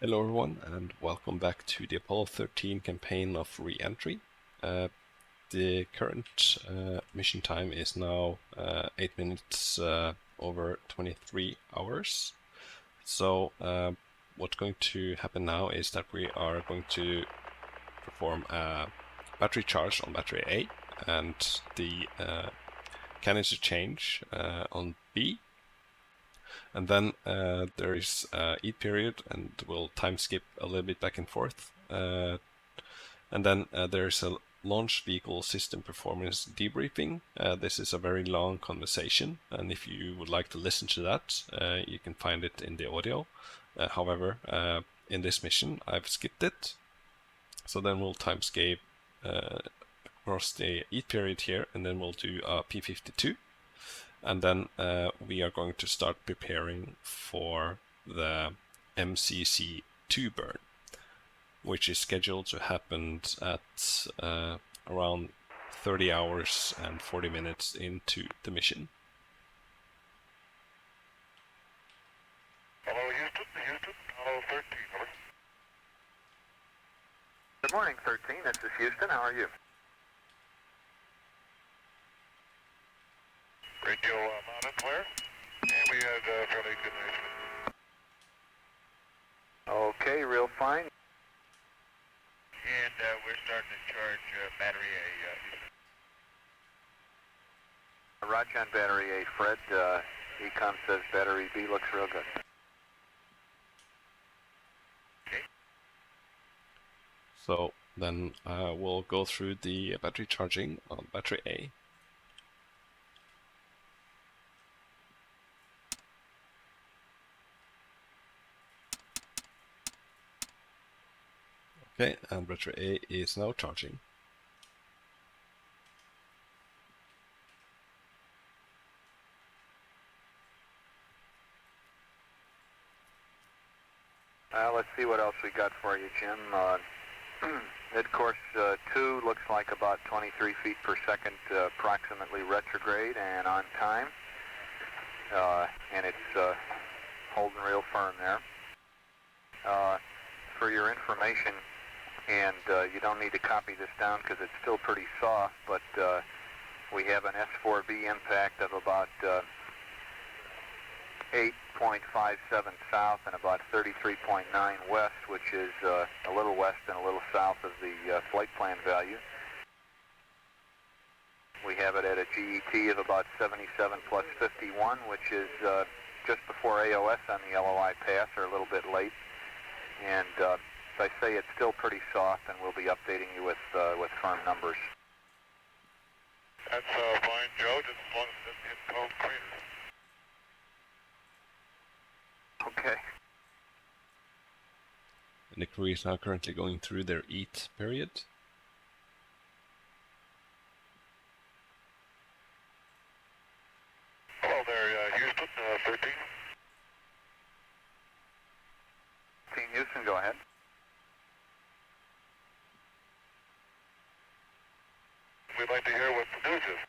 Hello everyone, and welcome back to the Apollo 13 campaign of Reentry. The current mission time is now 8 minutes over 23 hours. So what's going to happen now is that we are going to perform a battery charge on battery A and the canister change on B. And then there is a eat period, and we'll time skip a little bit back and forth. And then there's a launch vehicle system performance debriefing. This is a very long conversation, and if you would like to listen to that, you can find it in the audio. However, in this mission, I've skipped it. So then we'll time skip across the eat period here, and then we'll do a P52. And then we are going to start preparing for the MCC2 burn, which is scheduled to happen at around 30 hours and 40 minutes into the mission. Hello, Houston, hello, 13, over. Good morning, 13. This is Houston. How are you? Radio mounted clear, and we had fairly good night. Okay, real fine. And we're starting to charge battery A. Roger on battery A. Fred, Ecom says battery B looks real good. Okay. So then we'll go through the battery charging on battery A. Okay, and battery A is now charging. Let's see what else we got for you, Jim. Mid-course 2 looks like about 23 feet per second, approximately retrograde and on time. And it's holding real firm there. For your information, and you don't need to copy this down because it's still pretty soft, but we have an S4B impact of about 8.57 south and about 33.9 west, which is a little west and a little south of the flight plan value. We have it at a GET of about 77 plus 51, which is just before AOS on the LOI pass, or a little bit late. And as I say, it's still pretty soft, and we'll be updating you with firm numbers. That's fine, Joe, just as long as it doesn't hit cold craters. Okay. And the crew is now currently going through their eat period. Hello there, Houston, 13. Team Houston, go ahead. We'd like to hear what the news is.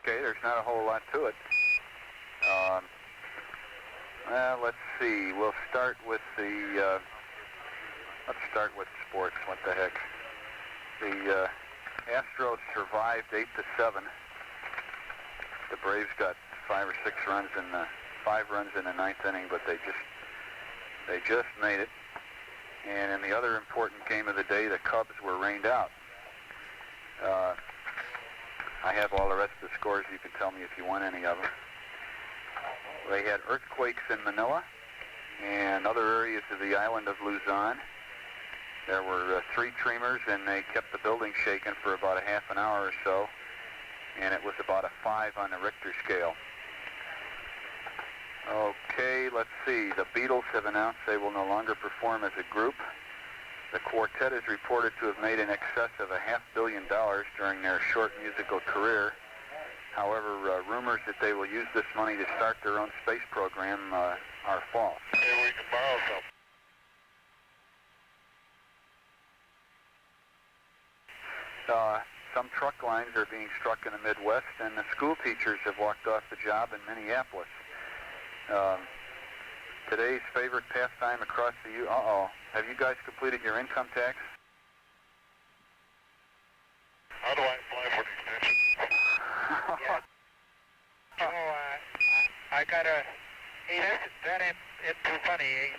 Okay, there's not a whole lot to it. Let's see. We'll start with the. Let's start with sports. What the heck? The Astros survived 8-7. The Braves got 5 or 6 runs in the 5 runs in the 9th inning, but they just made it. And in the other important game of the day, the Cubs were rained out. I have all the rest of the scores. You can tell me if you want any of them. They had earthquakes in Manila and other areas of the island of Luzon. There were 3 tremors, and they kept the building shaking for about a half an hour or so, and it was about a 5 on the Richter scale. Okay, let's see. The Beatles have announced they will no longer perform as a group. The quartet is reported to have made in excess of $500 million during their short musical career. However, rumors that they will use this money to start their own space program are false. Maybe we can borrow some. Some truck lines are being struck in the Midwest, and the school teachers have walked off the job in Minneapolis. Today's favorite pastime across the U. Have you guys completed your income tax? How do I apply for the extension? Yeah. I gotta. Hey, that ain't too funny.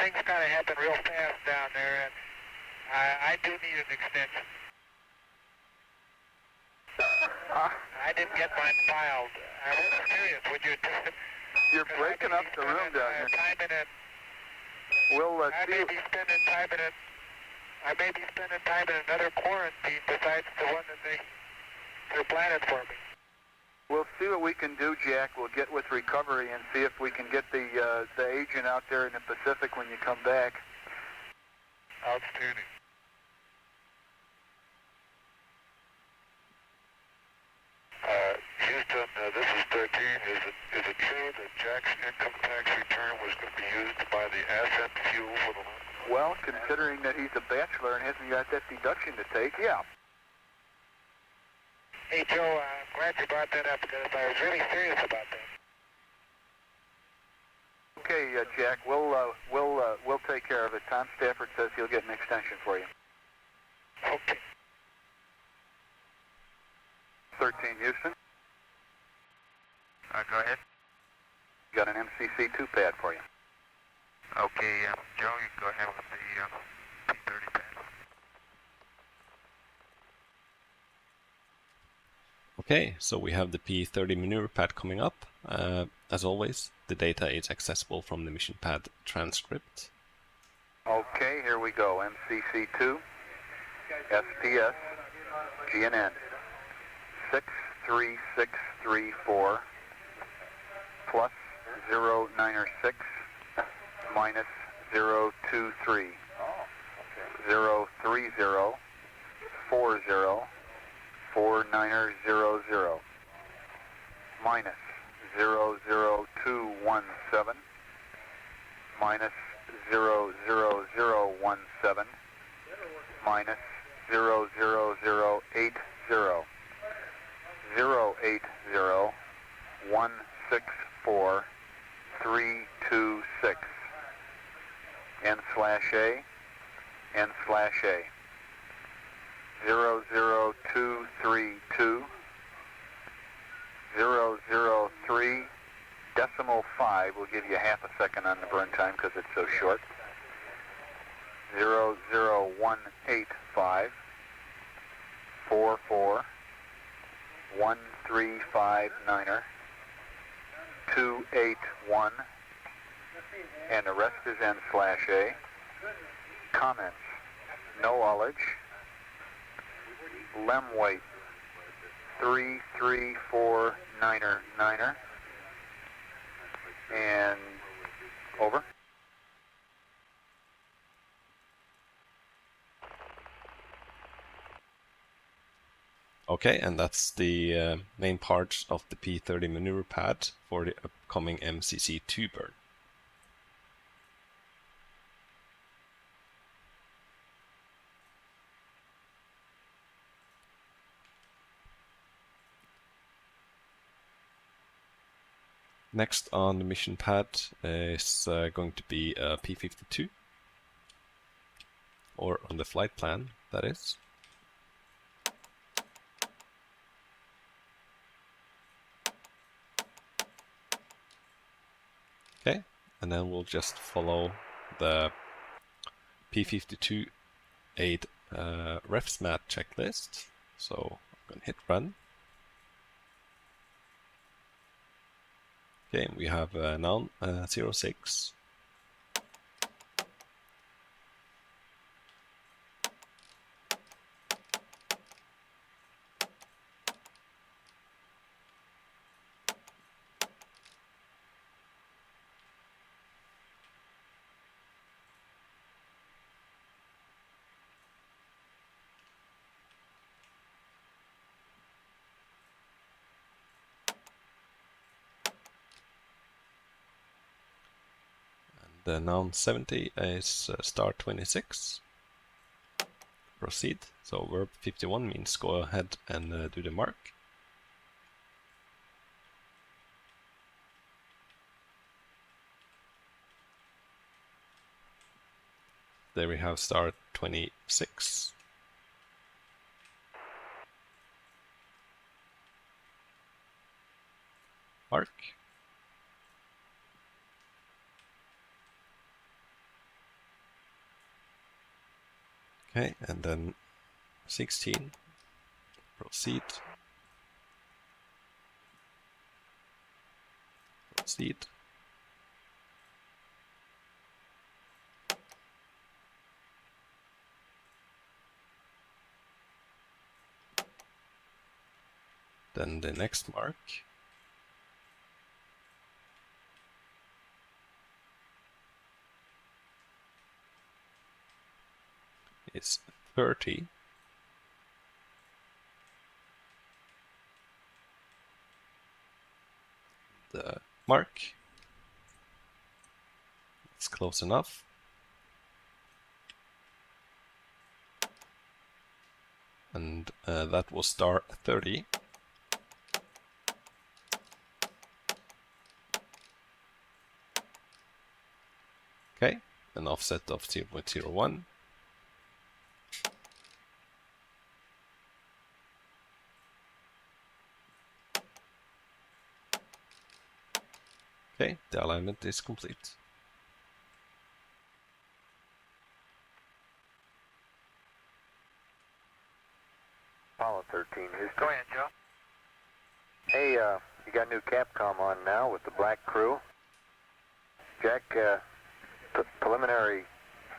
Things kind of happen real fast down there, and I do need an extension. I didn't get mine filed. I was curious. Would you just? You're breaking up the room down here. Time in it. We'll I see. may be spending time in it. I may be spending time in another quarantine besides the one that they're planning for me. We'll see what we can do, Jack. We'll get with recovery and see if we can get the agent out there in the Pacific when you come back. Outstanding. Houston, this is 13. Is it true that Jack's income tax return was going to be used to buy the ascent fuel for the land? Well, considering that he's a bachelor and hasn't got that deduction to take, yeah. Hey, Joe, I'm glad you brought that up because I was really serious about that. Okay, Jack, we'll take care of it. Tom Stafford says he'll get an extension for you. Okay. 13, Houston. Go ahead. Got an MCC2 pad for you. Okay, Joe, you can go ahead with the P30 pad. Okay, so we have the P30 maneuver pad coming up. As always, the data is accessible from the mission pad transcript. Okay, here we go. MCC2, SPS, GNN, 63634, plus 096, minus 023, 030, 40, 4900, minus 00217, minus 00017, minus 00080, 080 164 326, N/A, N/A, 00232, 003.5. We'll give you half a second on the burn time because it's so short. 00185, 44, 1359er, 281, and the rest is N/A. Comments: no ullage. Lem weight 33499er, and over. Okay, and that's the main part of the P30 maneuver pad for the upcoming MCC2 burn. Next on the mission pad is going to be a P52, or on the flight plan, that is. Okay, and then we'll just follow the P52 aid refsmat checklist. So I'm going to hit run. Okay, we have now 06. The noun 70 is start 26. Proceed. So verb 51 means go ahead and do the mark. there we have start 26. Mark. Okay, and then 16. Proceed. Proceed. Then the next mark is 30. The mark. It's close enough. And that was star 30. Okay, an offset of 0.01. Okay, the alignment is complete. Apollo 13. Go ahead, Joe. Hey, you got new Capcom on now with the black crew. Jack, preliminary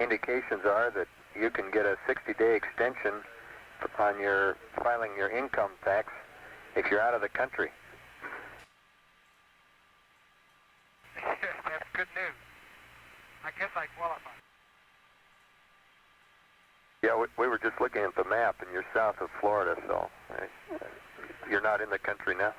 indications are that you can get a 60-day extension on your filing your income tax if you're out of the country. That's good news. I guess I qualify. Yeah, we were just looking at the map, and you're south of Florida, so you're not in the country now.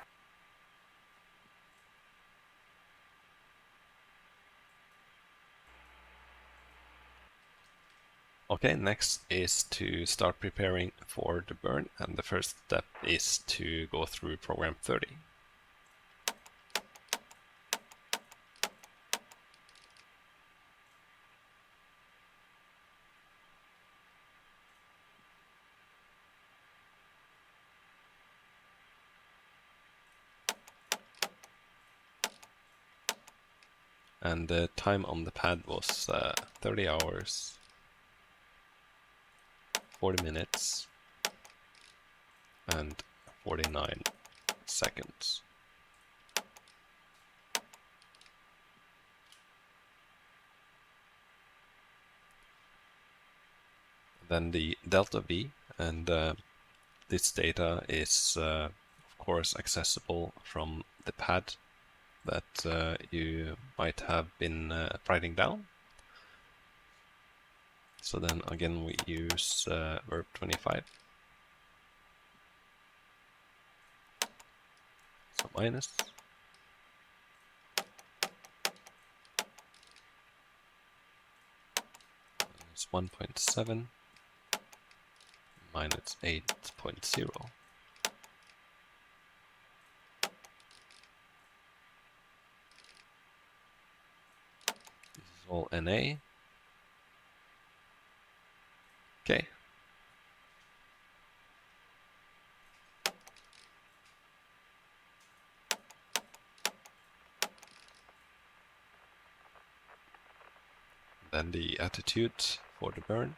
Okay, next is to start preparing for the burn, and the first step is to go through program 30. And the time on the pad was 30 hours, 40 minutes, and 49 seconds. Then the delta V, and this data is of course accessible from the pad that you might have been writing down. So then again we use verb 25. So minus. Minus 1.7 minus 8.0. This is all NA. Okay. Then the attitude for the burn.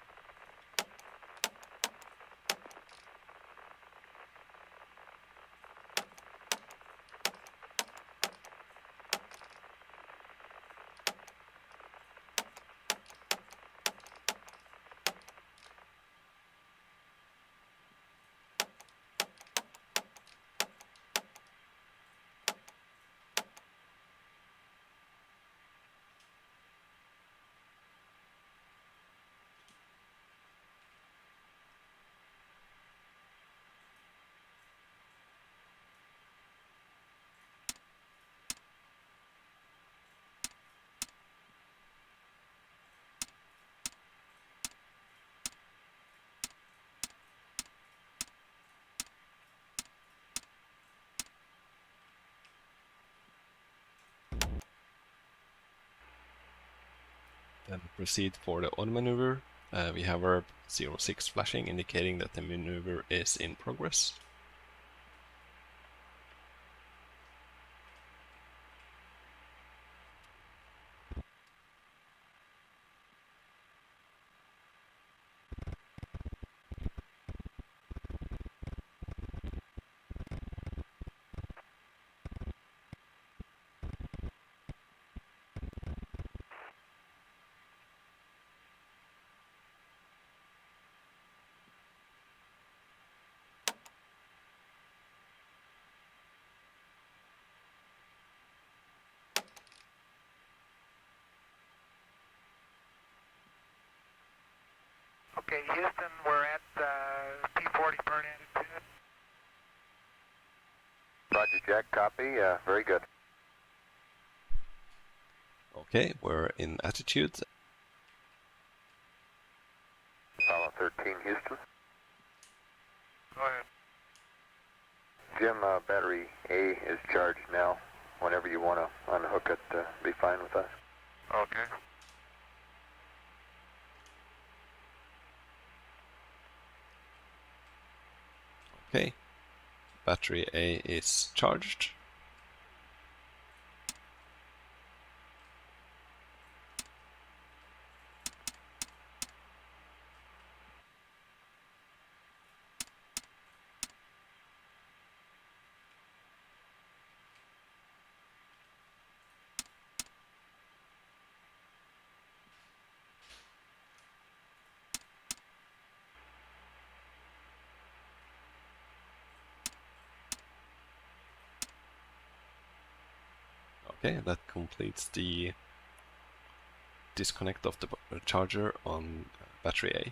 Then proceed for the on maneuver. We have our 06 flashing indicating that the maneuver is in progress. Okay, Houston, we're at P40 burn attitude. Roger, Jack, copy. Very good. Okay, we're in attitude. Apollo 13, Houston. Go ahead. Jim, battery A is charged now. Whenever you want to unhook it, be fine with us. Okay. Okay, battery A is charged. Okay, that completes the disconnect of the charger on battery A.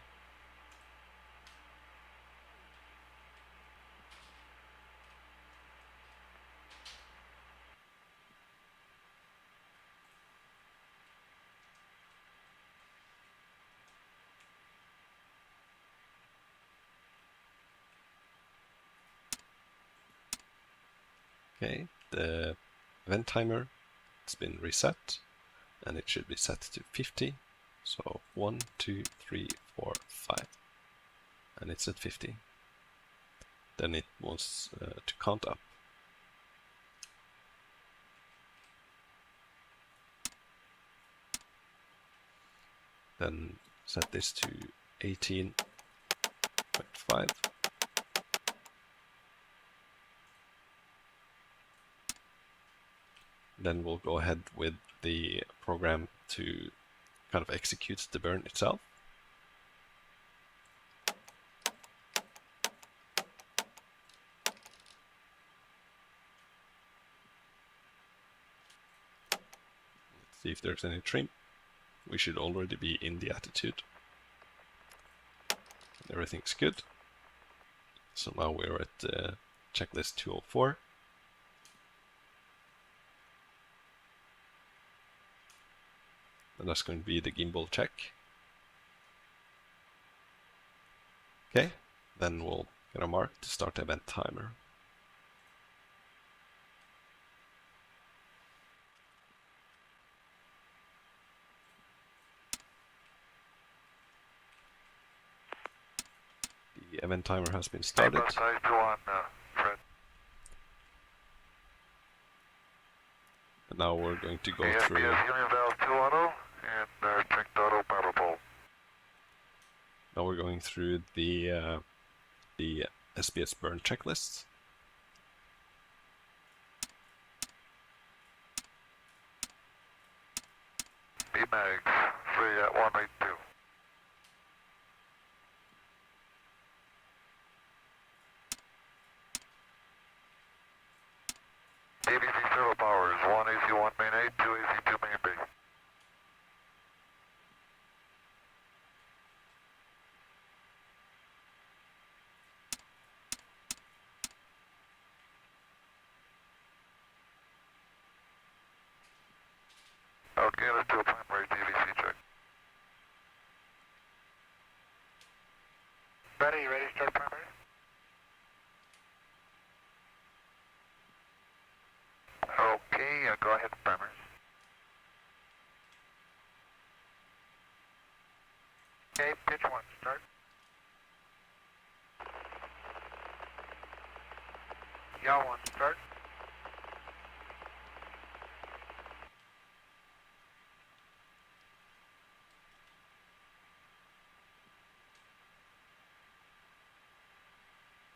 Okay, the event timer has been reset and it should be set to 50. So 1, 2, 3, 4, 5. And it's at 50. Then it wants to count up. Then set this to 18.5. Then we'll go ahead with the program to kind of execute the burn itself. Let's see if there's any trim. We should already be in the attitude. Everything's good. So now we're at checklist 204. And that's going to be the gimbal check. Okay, then we'll get a mark to start the event timer. The event timer has been started. Size 2 on, Fred. And now we're going to go ASPS through. Union Valve 2 auto and Tricked Auto Battle Pole. Now we're going through the SPS burn checklists. B-Mags, free at 182. DVC servo powers, 1 AC1 main A, 2 AC2 main B. Okay, let's do a primary DVC check. Ready, ready to start primary? Okay, go ahead, primers. Okay, pitch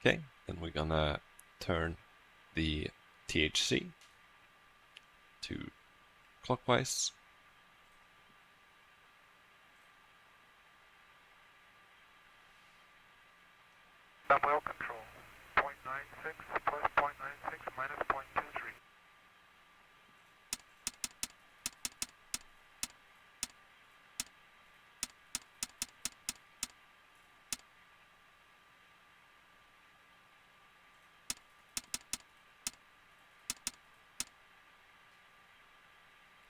Okay, then we're gonna turn the THC to clockwise. Dumb wheel control, 0.96 plus 0.96 minus 0.23.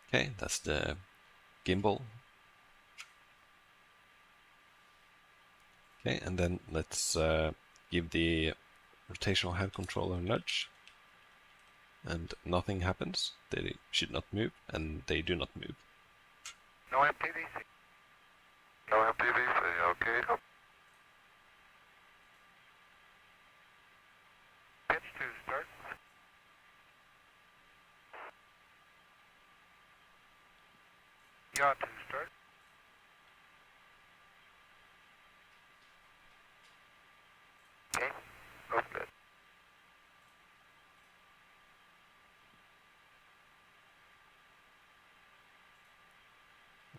Okay, that's the gimbal. Okay, and then let's give the rotational head controller a nudge. And nothing happens. They should not move, and they do not move. No MTVC. No MTVC, okay. Pitch 2 start. Yaw 2 start. Okay, both good.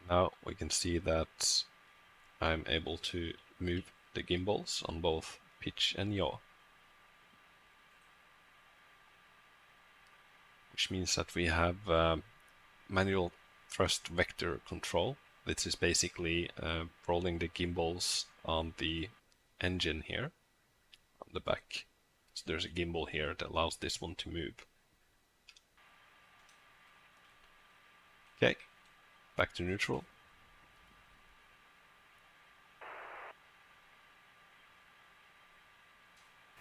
Now we can see that I'm able to move the gimbals on both pitch and yaw, which means that we have manual thrust vector control. This is basically rolling the gimbals on the engine here on the back. So there's a gimbal here that allows this one to move. Okay, back to neutral.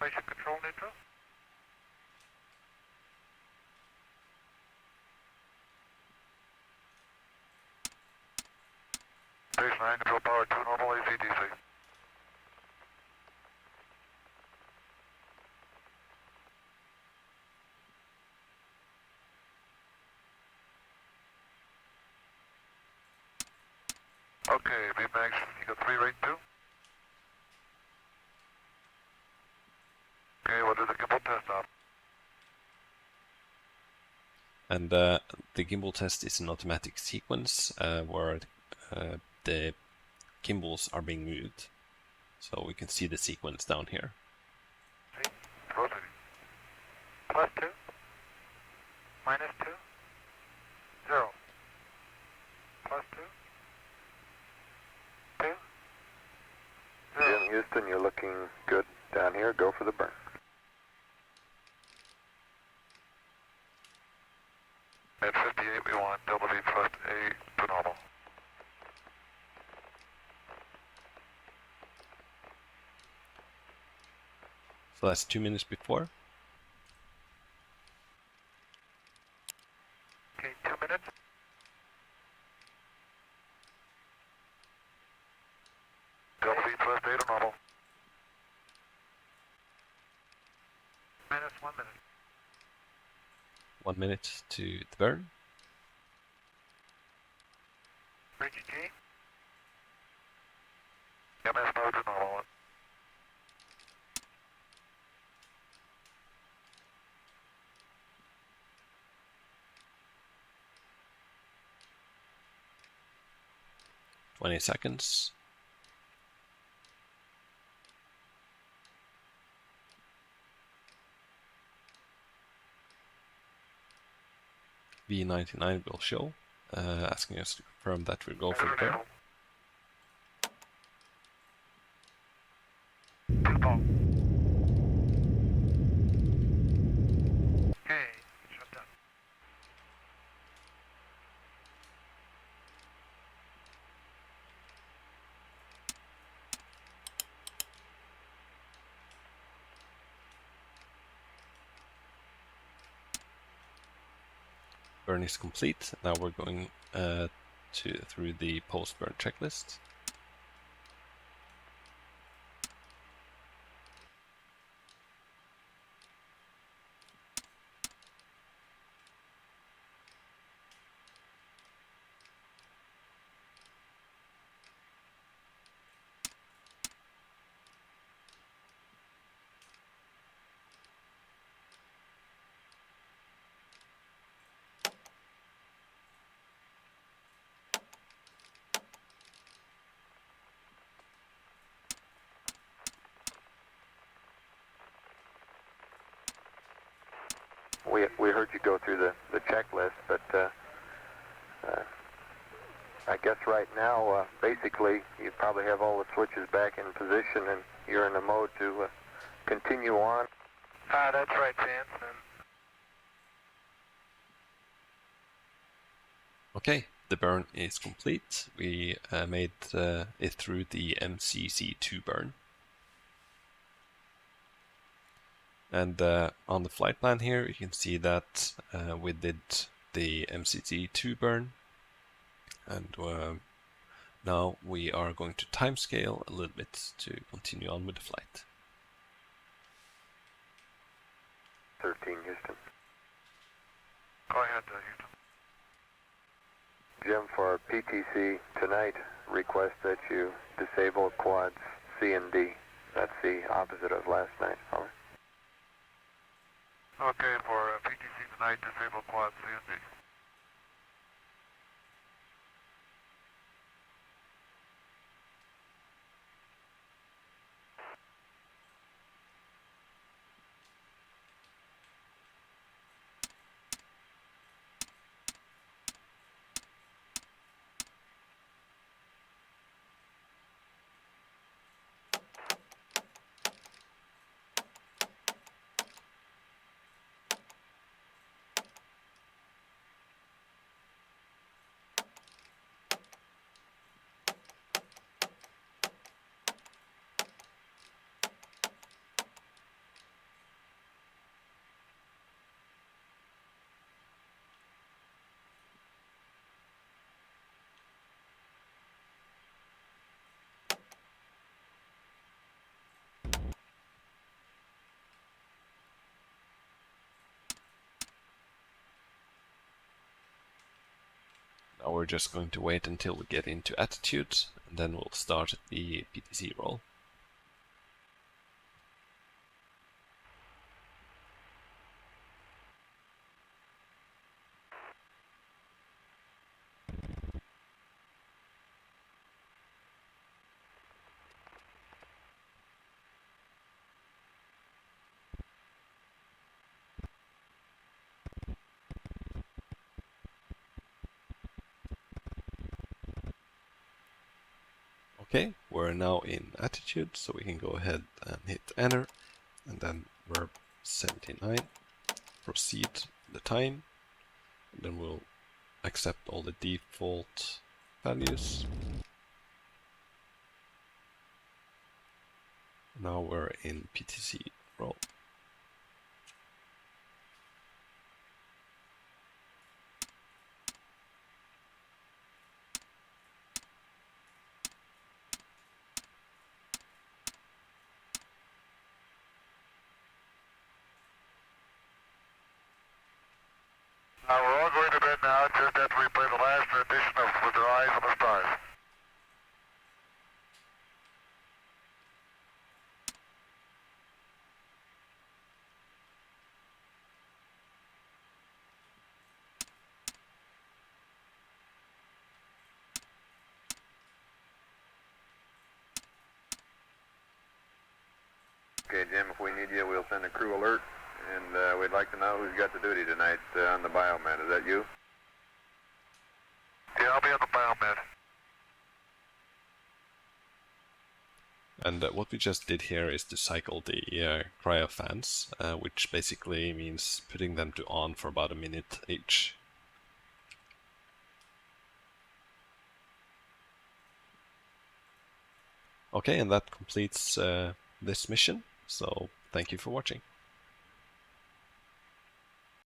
Motion control neutral. Station 9, control power 2, normal ACDC. Okay, Max, you got 3 rate 2? Okay, we'll do the gimbal test now. And the gimbal test is an automatic sequence where the gimbals are being moved. So we can see the sequence down here. See? Rotating. Plus 2. Minus 2. 0. Plus 2. 2. 0. Jim Houston, you're looking good down here. Go for the burn. At 58, we want double V thrust A to normal. So that's 2 minutes before. Okay, 2 minutes. Double V thrust A to normal. Minus 1 minute. 1 minute to the burn. Bridge G. MS power to normal. 20 seconds. V99 will show, asking us to confirm that we'll go for the burn. 2 ball. Okay, shut down. Burn is complete. Now we're going through the post-burn checklist. we heard you go through the checklist, but I guess right now, basically, you probably have all the switches back in position, and you're in the mode to continue on. That's right, Sam. Okay, the burn is complete. We made it through the MCC2 burn. And on the flight plan here, you can see that we did the MCC2 burn. And now we are going to timescale a little bit to continue on with the flight. 13, Houston. Go ahead, Houston. Jim, for PTC tonight, request that you disable quads C and D. That's the opposite of last night. Over. Okay, for PTC tonight, disable quad C and D. Now we're just going to wait until we get into attitude, and then we'll start the PTC roll. Okay, we're now in attitude, so we can go ahead and hit enter, and then verb 79, proceed the time, and then we'll accept all the default values. Now we're in PTC roll. We're all going to bed now, just after we play the last edition of With Their Eyes on the Stars. Okay, Jim, if we need you, we'll send a crew alert, and we'd like to know who's got the duty tonight on the biomed. Is that you? Yeah, I'll be on the biomed. And what we just did here is to cycle the cryo fans, which basically means putting them to on for about a minute each. Okay, and that completes this mission, so thank you for watching.